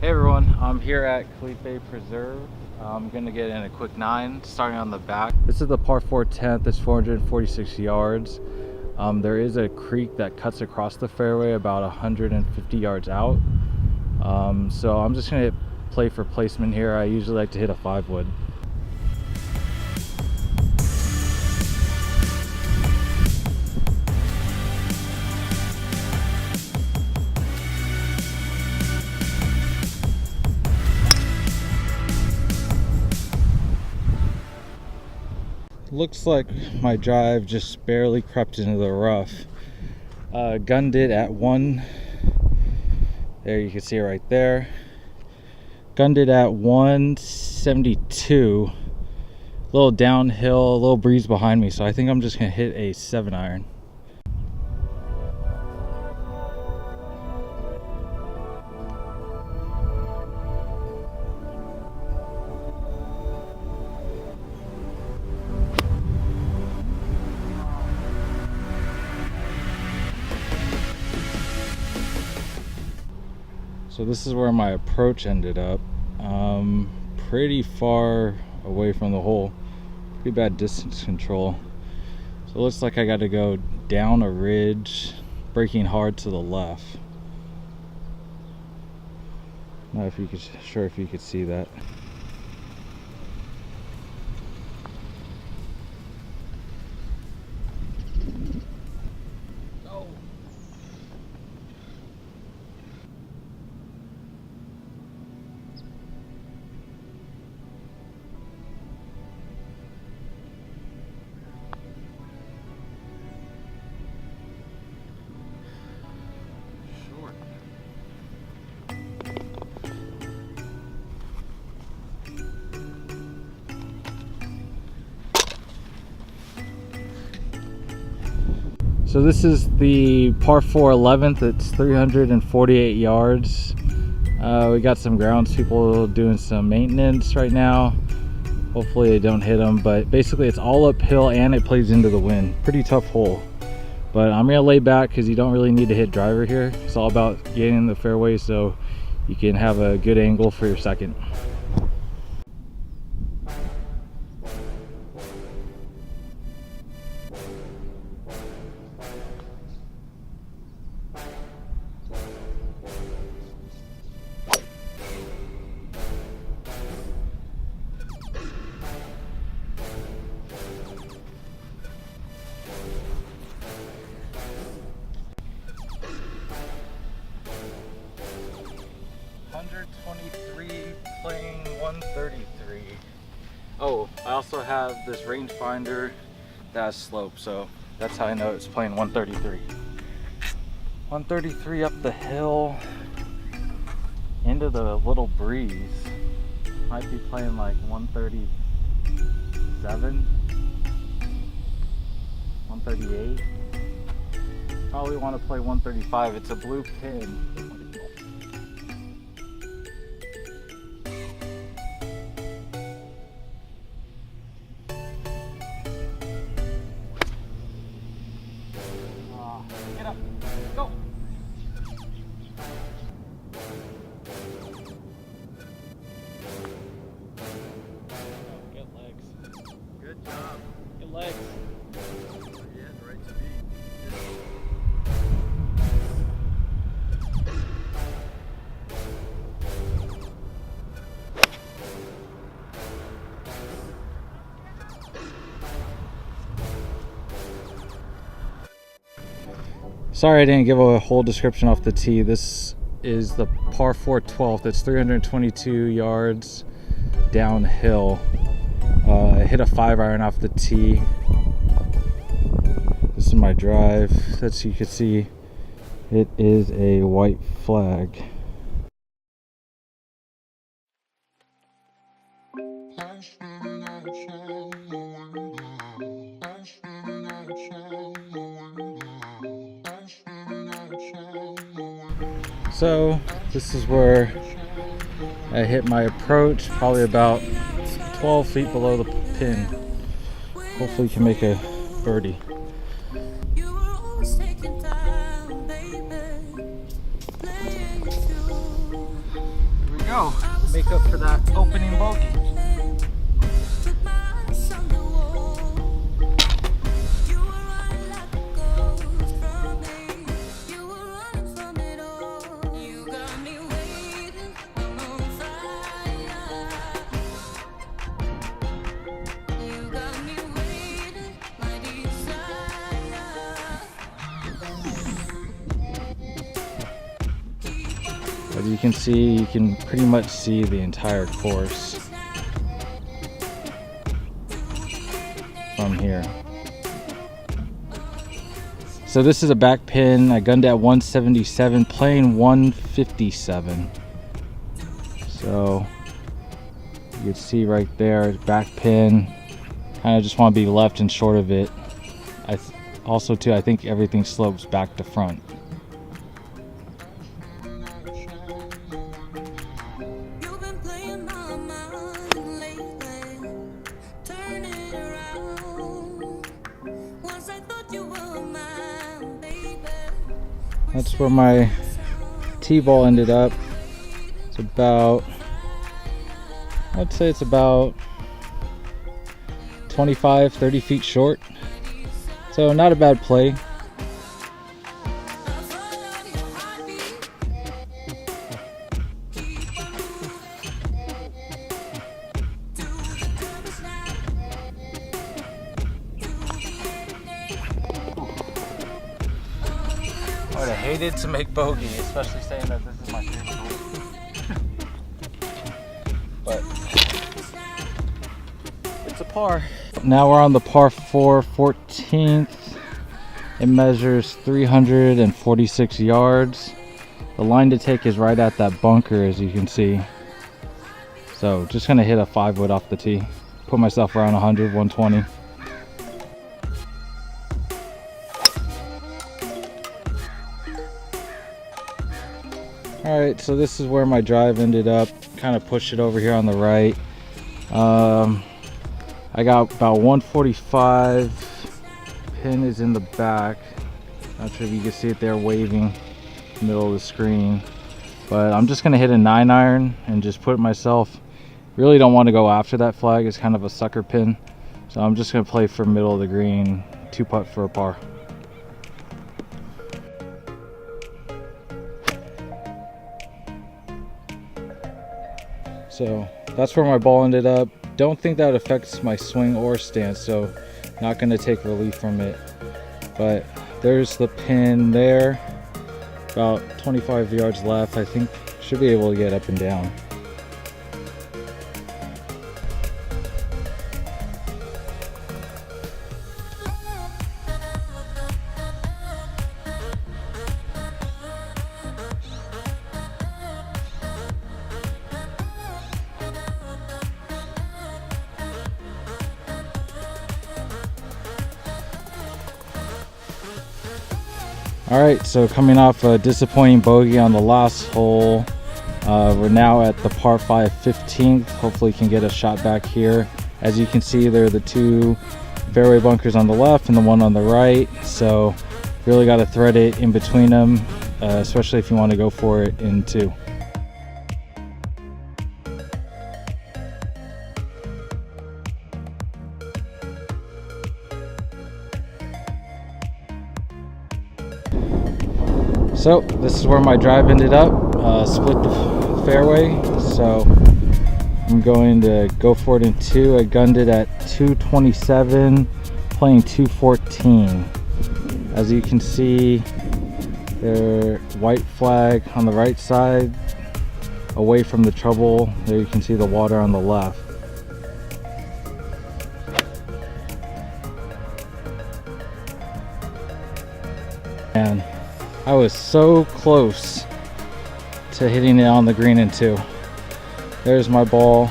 Hey everyone, I'm here at Callippe Preserve. I'm going to get in a quick 9, starting on the back. This is the par 4 10th, it's 446 yards. There is a creek that cuts across the fairway about 150 yards out. So I'm just going to play for placement here. I usually like to hit a 5-wood. Looks like my drive just barely crept into the rough. Gunned it at 1. There, you can see it right there. Gunned it at 172. A little downhill, a little breeze behind me, so I think I'm just gonna hit a 7-iron. So this is where my approach ended up. Pretty far away from the hole. Pretty bad distance control. So it looks like I got to go down a ridge, braking hard to the left. Not if you could, sure if you could see that. So this is the par 4 11th. It's 348 yards. We got some grounds people doing some maintenance right now. Hopefully they don't hit them, but basically it's all uphill and it plays into the wind. Pretty tough hole. But I'm gonna lay back because you don't really need to hit driver here. It's all about getting in the fairway so you can have a good angle for your second. Playing 133. Oh, I also have this rangefinder that has slope, so that's how I know it's playing 133. 133 up the hill into the little breeze. Might be playing like 137, 138. Probably want to play 135. It's a blue pin. Get up. Go. Get legs. Good job. Get legs. Yeah, the right speed. Sorry I didn't give a whole description off the tee. This is the par 4 12th. It's 322 yards downhill. I hit a 5-iron off the tee. This is my drive. As you can see, it is a white flag. So this is where I hit my approach, probably about 12 feet below the pin. Hopefully you can make a birdie. go. Make up for that opening bogey. As you can see, you can pretty much see the entire course from here. So this is a back pin. I gunned at 177, playing 157. So you can see right there, back pin. Kind of just want to be left and short of it. Also too, I think everything slopes back to front. That's where my tee ball ended up. It's about, I'd say it's about 25-30 feet short. So not a bad play. I would have hated to make bogey, especially saying that this is my favorite hole. But it's a par. Now we're on the par 4 14th. It measures 346 yards. The line to take is right at that bunker, as you can see. So just gonna hit a 5-wood off the tee. Put myself around 100, 120. Alright, so this is where my drive ended up. Kind of pushed it over here on the right. I got about 145. Pin is in the back. Not sure if you can see it there waving in the middle of the screen. But I'm just going to hit a 9-iron and just put myself. Really don't want to go after that flag. It's kind of a sucker pin. So I'm just going to play for middle of the green. 2-putt for a par. So that's where my ball ended up. Don't think that affects my swing or stance, so not going to take relief from it. But there's the pin there. About 25 yards left. I think should be able to get up and down. Alright, so coming off a disappointing bogey on the last hole, we're now at the par 5 15th. Hopefully can get a shot back here. As you can see, there are the two fairway bunkers on the left and the one on the right, so really got to thread it in between them, especially if you want to go for it in two. So this is where my drive ended up, split the fairway, so I'm going to go for it in two. I gunned it at 227, playing 214. As you can see, there's white flag on the right side, away from the trouble. There you can see the water on the left. And I was so close to hitting it on the green in two. There's my ball.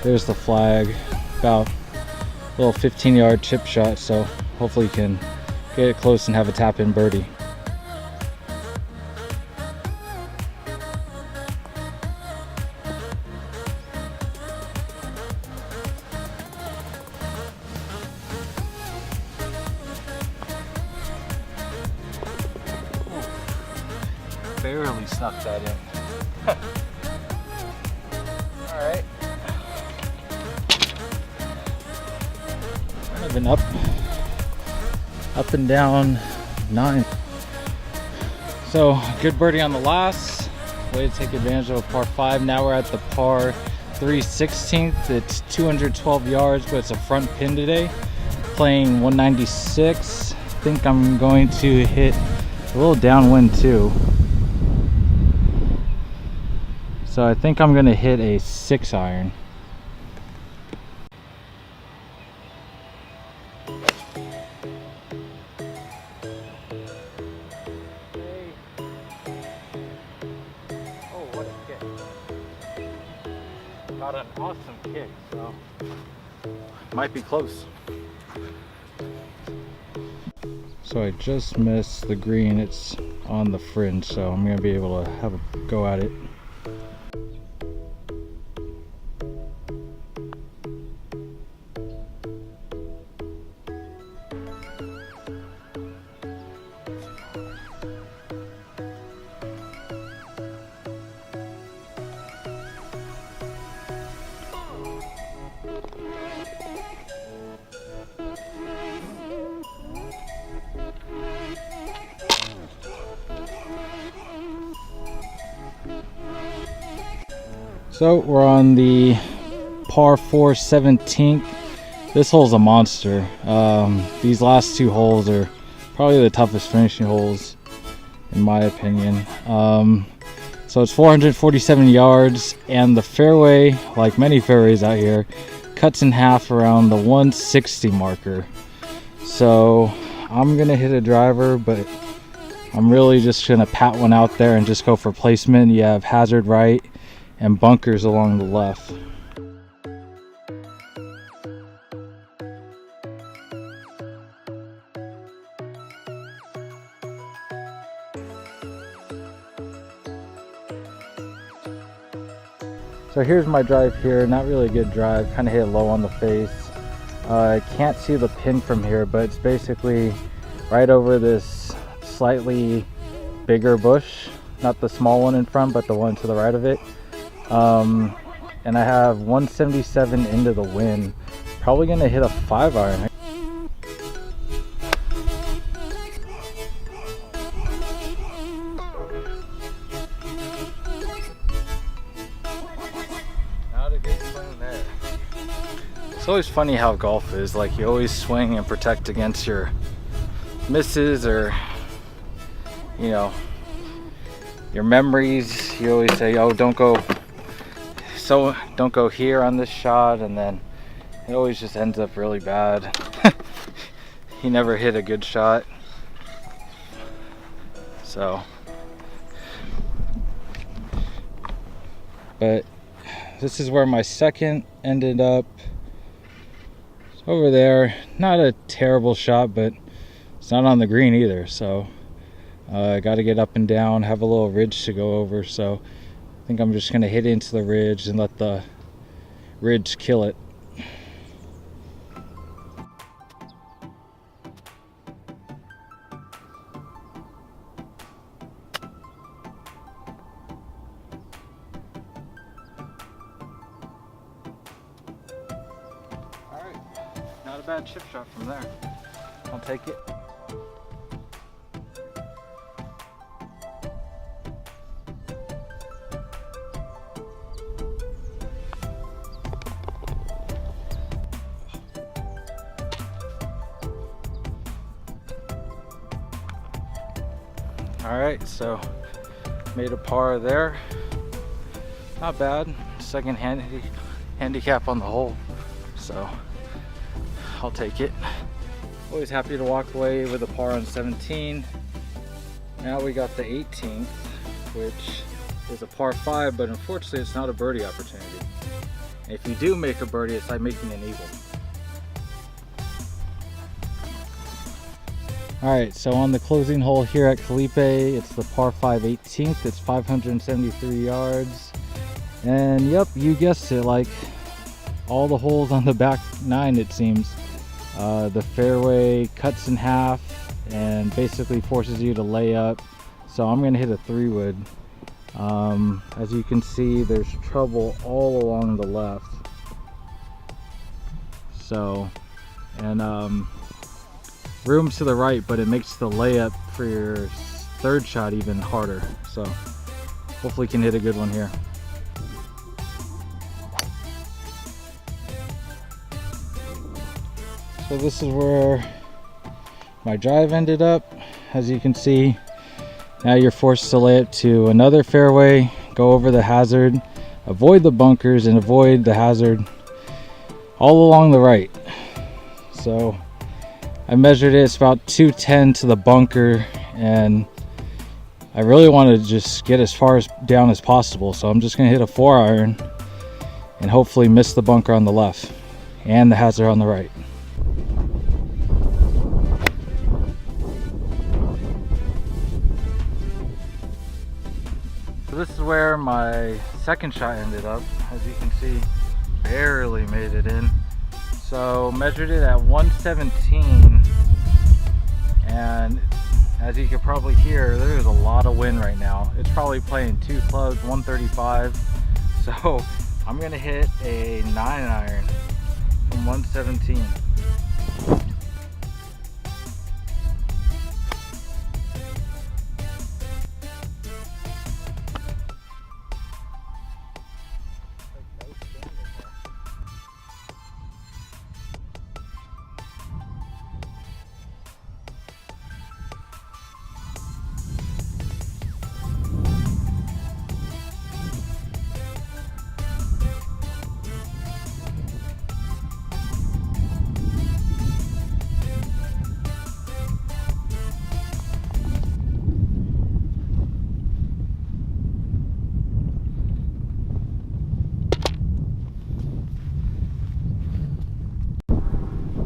There's the flag. About a little 15-yard chip shot, so hopefully you can get it close and have a tap-in birdie. Barely snuck that in. driving up and down 9. So good birdie on the last. Way to take advantage of a par 5. Now we're at the par 3/16. It's 212 yards, but it's a front pin today. Playing 196. I think I'm going to hit a little downwind too. So I think I'm going to hit a 6-iron. Got an awesome kick, so might be close. So I just missed the green. It's on the fringe, so I'm gonna be able to have a go at it. So we're on the par 4 17th. This hole's a monster. These last 2 holes are probably the toughest finishing holes in my opinion. So it's 447 yards, and the fairway, like many fairways out here, cuts in half around the 160 marker. So I'm gonna hit a driver, but I'm really just gonna pat one out there and just go for placement. You have hazard right and bunkers along the left. So here's my drive here. Not really a good drive, kind of hit low on the face. I can't see the pin from here, but it's basically right over this slightly bigger bush, not the small one in front, but the one to the right of it. And I have 177 into the wind. Probably gonna hit a 5-iron. Not a good swing there. It's always funny how golf is. Like, you always swing and protect against your misses, or you know, your memories. You always say, oh, don't go here on this shot, and then it always just ends up really bad. He never hit a good shot. So, but this is where my second ended up. It's over there. Not a terrible shot, but it's not on the green either. So I got to get up and down, have a little ridge to go over. So I think I'm just gonna hit into the ridge and let the ridge kill it. All right, not a bad chip shot from there. I'll take it. All right, so made a par there. Not bad. Second handicap on the hole, so I'll take it. Always happy to walk away with a par on 17. Now we got the 18th, which is a par 5, but unfortunately it's not a birdie opportunity. If you do make a birdie, it's like making an eagle. Alright, so on the closing hole here at Callippe, it's the par 5 18th. It's 573 yards. And yep, you guessed it, like all the holes on the back 9, it seems. The fairway cuts in half and basically forces you to lay up. So I'm going to hit a 3-wood. As you can see, there's trouble all along the left. So and rooms to the right, but it makes the layup for your third shot even harder. So hopefully can hit a good one here. So this is where my drive ended up. As you can see, now you're forced to lay it to another fairway, go over the hazard, avoid the bunkers and avoid the hazard all along the right. So I measured it, it's about 210 to the bunker, and I really want to just get as far down as possible. So I'm just going to hit a 4-iron and hopefully miss the bunker on the left and the hazard on the right. So this is where my second shot ended up. As you can see, barely made it in. So measured it at 117, and as you can probably hear, there's a lot of wind right now. It's probably playing 2 clubs, 135. So I'm gonna hit a 9-iron from 117.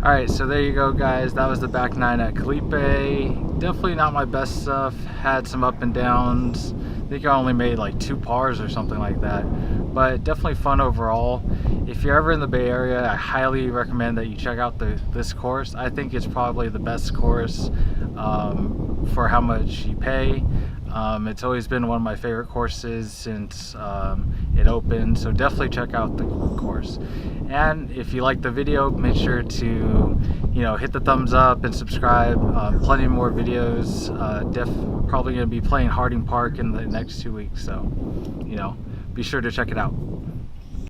Alright, so there you go guys, that was the back 9 at Callippe. Definitely not my best stuff, had some up and downs. I think I only made like 2 pars or something like that, but definitely fun overall. If you're ever in the Bay Area, I highly recommend that you check out this course. I think it's probably the best course for how much you pay. It's always been one of my favorite courses since it opened, so definitely check out the course. And if you like the video, make sure to hit the thumbs up and subscribe. Plenty more videos. Probably going to be playing Harding Park in the next 2 weeks, so be sure to check it out.